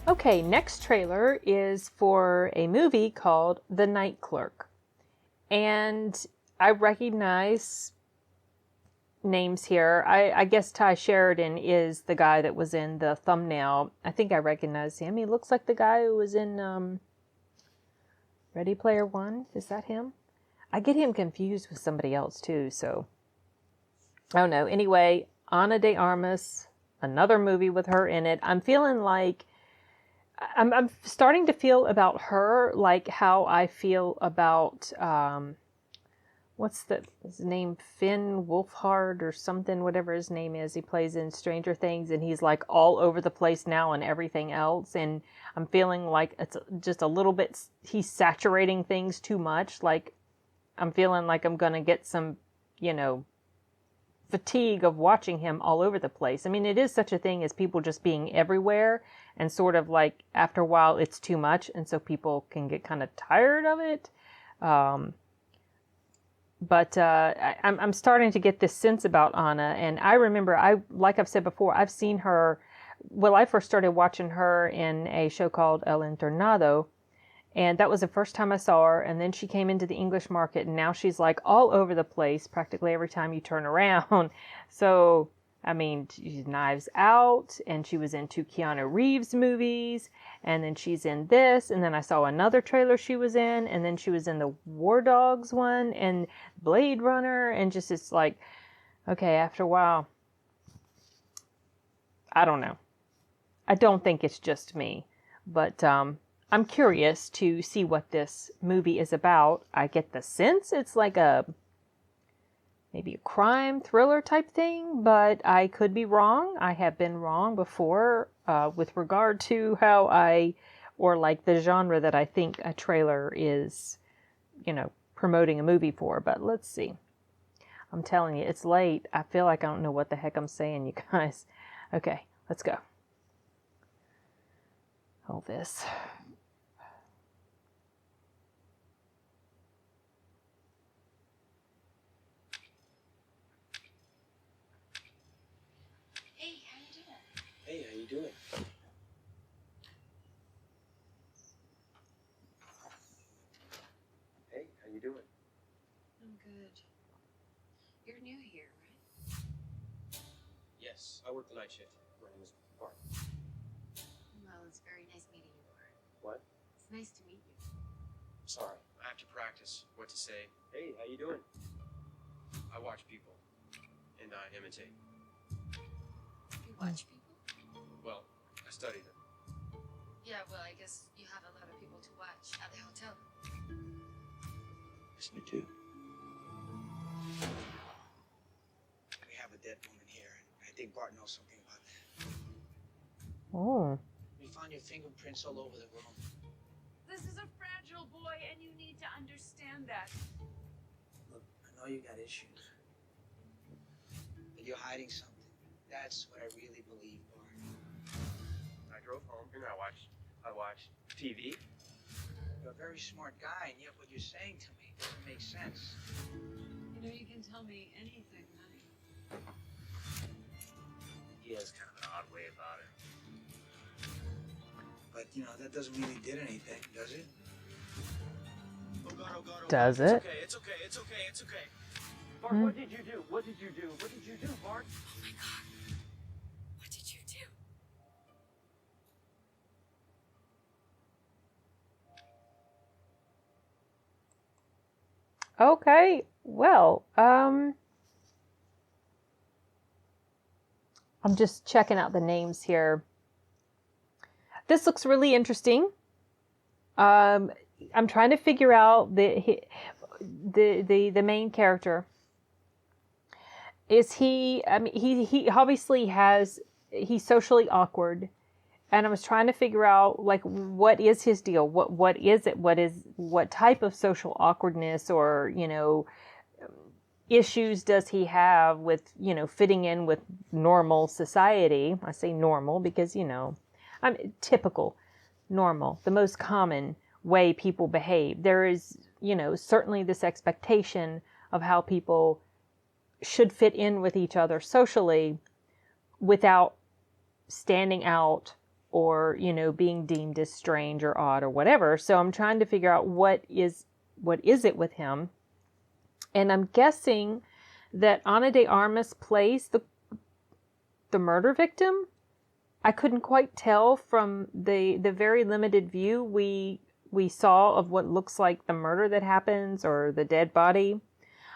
Okay, next trailer is for a movie called The Night Clerk. And I recognize names here. I guess Ty Sheridan is the guy that was in the thumbnail. I think I recognize him. He looks like the guy who was in Ready Player One. Is that him? I get him confused with somebody else too, so I don't know. Anyway, Ana de Armas, another movie with her in it. I'm feeling like I'm starting to feel about her like how I feel about what's his name? Finn Wolfhard or something, whatever his name is. He plays in Stranger Things and he's like all over the place now and everything else. And I'm feeling like it's just a little bit, he's saturating things too much. Like I'm feeling like I'm going to get some, fatigue of watching him all over the place. I mean, it is such a thing as people just being everywhere and sort of like after a while it's too much. And so people can get kind of tired of it. But I'm starting to get this sense about Anna. And I remember, like I've said before, I've seen her, I first started watching her in a show called El Internado. And that was the first time I saw her. And then she came into the English market. And now she's like all over the place practically every time you turn around. So, I mean, she's Knives Out. And she was in 2 Keanu Reeves movies. And then she's in this. And then I saw another trailer she was in. And then she was in the War Dogs one. And Blade Runner. And just it's like, okay, after a while, I don't know. I don't think it's just me. But, I'm curious to see what this movie is about. I get the sense it's like maybe a crime thriller type thing, but I could be wrong. I have been wrong before with regard to or like the genre that I think a trailer is, promoting a movie for. But let's see. I'm telling you, it's late. I feel like I don't know what the heck I'm saying, you guys. Okay, let's go. All this. Hey, how you doing? Hey, how you doing? I'm good. You're new here, right? Yes, I work the night shift. My name is Bart. Well, it's very nice meeting you, Bart. What? It's nice to meet you. Sorry, I have to practice what to say. Hey, how you doing? I watch people, and I imitate. You watch people? Well, I study them. Yeah, well, I guess you have a lot of people to watch at the hotel. Yes, I do. We have a dead woman here, and I think Bart knows something about that. Oh. We found your fingerprints all over the room. This is a fragile boy, and you need to understand that. Look, I know you got issues, but you're hiding something. That's what I really believe, Bart. I drove home and I watched TV. You're a very smart guy, and yet what you're saying to me doesn't make sense. You know, you can tell me anything, honey. He has kind of an odd way about it. But, that doesn't mean he did anything, does it? Oh God, oh God, oh God. Does it? It's okay. Bart, what did you do? What did you do, Bart? Oh my God. What did you do? Okay, well, I'm just checking out the names here. This looks really interesting. I'm trying to figure out the main character. Is he? I mean, he obviously he's socially awkward, and I was trying to figure out like what is his deal? What is it? What type of social awkwardness or issues does he have with fitting in with normal society? I say normal because I'm typical, normal, the most common way people behave. There is certainly this expectation of how people should fit in with each other socially without standing out or, being deemed as strange or odd or whatever. So I'm trying to figure out what is it with him. And I'm guessing that Ana de Armas plays the murder victim. I couldn't quite tell from the very limited view we saw of what looks like the murder that happens or the dead body.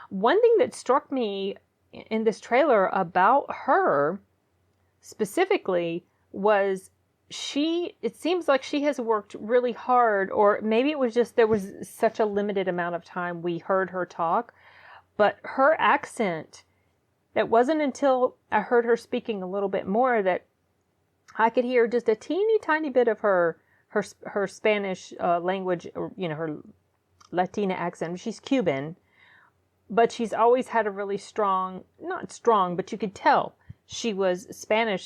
One thing that struck me in this trailer about her specifically was it seems like she has worked really hard, or maybe it was just there was such a limited amount of time we heard her talk, but her accent, it wasn't until I heard her speaking a little bit more that I could hear just a teeny tiny bit of her Spanish language, or, her Latina accent. She's Cuban, but she's always had a really strong, not strong, but you could tell she was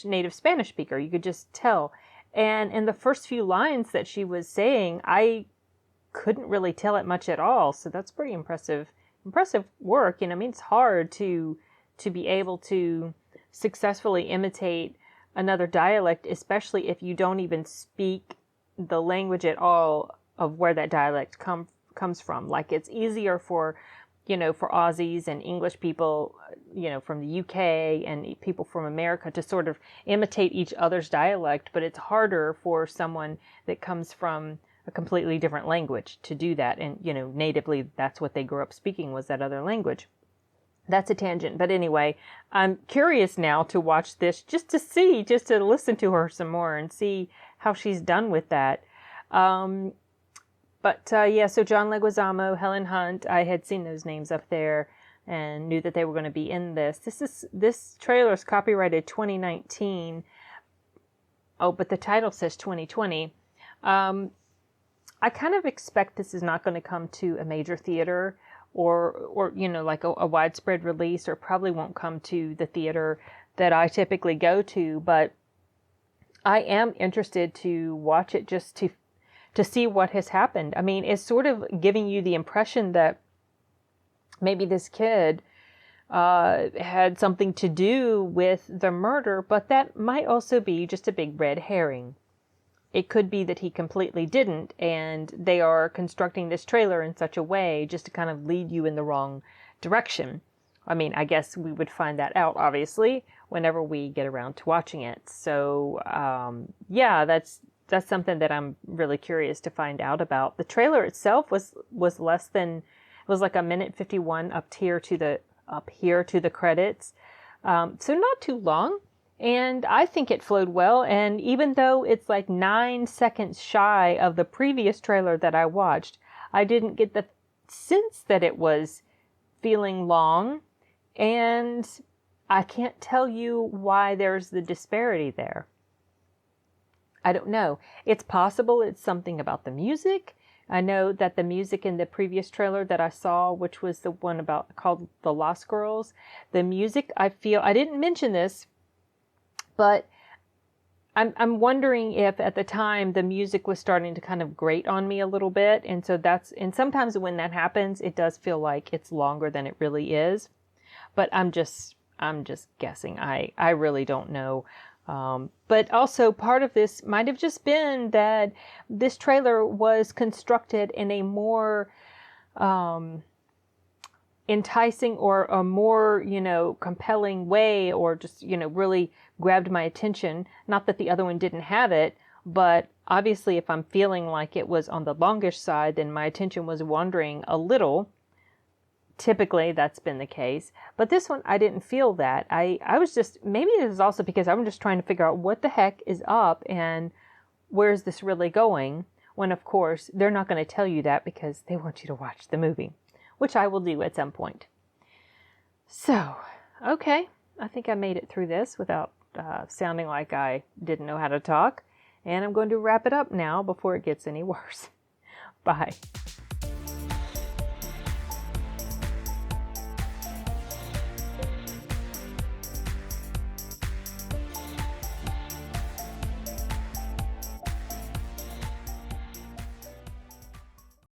native Spanish speaker. You could just tell. And in the first few lines that she was saying, I couldn't really tell it much at all. So that's pretty impressive work. It's hard to be able to successfully imitate another dialect, especially if you don't even speak the language at all of where that dialect comes from. Like, it's easier for Aussies and English people, from the UK and people from America to sort of imitate each other's dialect, but it's harder for someone that comes from a completely different language to do that. And, natively, that's what they grew up speaking, was that other language. That's a tangent. But anyway, I'm curious now to watch this just to listen to her some more and see how she's done with that. So John Leguizamo, Helen Hunt, I had seen those names up there and knew that they were going to be in this. This trailer is copyrighted 2019. Oh, but the title says 2020. I kind of expect this is not going to come to a major theater or like a widespread release, or probably won't come to the theater that I typically go to, but I am interested to watch it just to see what has happened. I mean, it's sort of giving you the impression that maybe this kid had something to do with the murder, but that might also be just a big red herring. It could be that he completely didn't, and they are constructing this trailer in such a way just to kind of lead you in the wrong direction. I mean, I guess we would find that out, obviously, whenever we get around to watching it. So, that's something that I'm really curious to find out about. The trailer itself was like a minute 51 up here to the credits. So not too long. And I think it flowed well. And even though it's like 9 seconds shy of the previous trailer that I watched, I didn't get the sense that it was feeling long. And I can't tell you why there's the disparity there. I don't know. It's possible it's something about the music. I know that the music in the previous trailer that I saw, which was the one called The Lost Girls, the music, I didn't mention this, but I'm wondering if at the time the music was starting to kind of grate on me a little bit. And so and sometimes when that happens, it does feel like it's longer than it really is. But I'm just guessing. I really don't know. But also part of this might have just been that this trailer was constructed in a more enticing or a more, compelling way, or just, really grabbed my attention. Not that the other one didn't have it, but obviously if I'm feeling like it was on the longish side, then my attention was wandering a little. Typically that's been the case, but this one I didn't feel that. I was just, maybe it is also because I'm just trying to figure out what the heck is up and where's this really going, when of course they're not going to tell you that because they want you to watch the movie, which I will do at some point. So, okay, I think I made it through this without sounding like I didn't know how to talk, and I'm going to wrap it up now before it gets any worse. Bye.